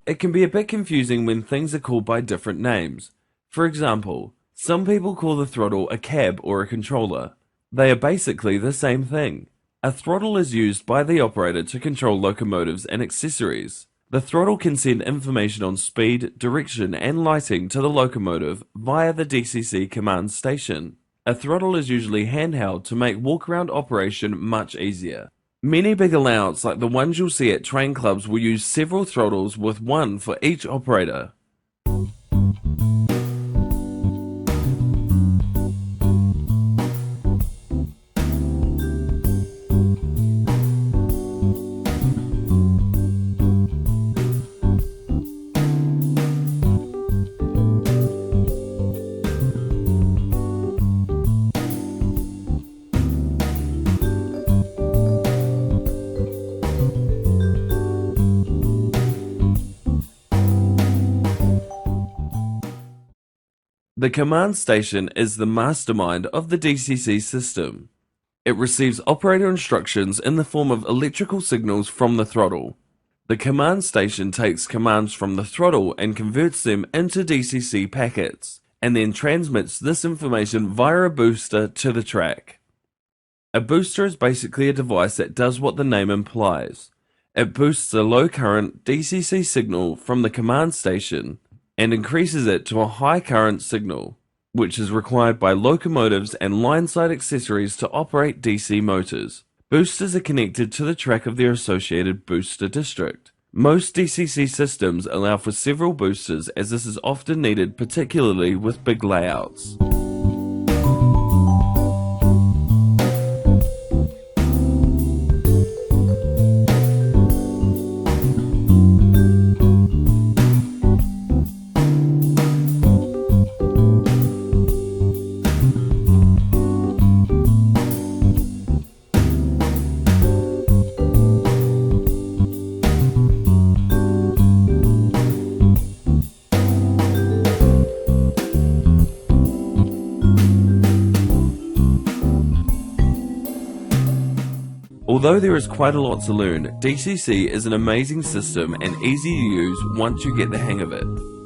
It can be a bit confusing when things are called by different names. For example, some people call the throttle a cab or a controller. They are basically the same thing. A throttle is used by the operator to control locomotives and accessories. The throttle can send information on speed, direction, and lighting to the locomotive via the DCC command station. A throttle is usually handheld to make walk-around operation much easier. Many bigger layouts like the ones you'll see at train clubs will use several throttles with one for each operator. The command station is the mastermind of the DCC system. It receives operator instructions in the form of electrical signals from the throttle. The command station takes commands from the throttle and converts them into DCC packets, and then transmits this information via a booster to the track. A booster is basically a device that does what the name implies. It boosts a low current DCC signal from the command station and increases it to a high current signal, which is required by locomotives and line-side accessories to operate DC motors. Boosters are connected to the track of their associated booster district. Most DCC systems allow for several boosters, as this is often needed, particularly with big layouts. Although there is quite a lot to learn, DCC is an amazing system and easy to use once you get the hang of it.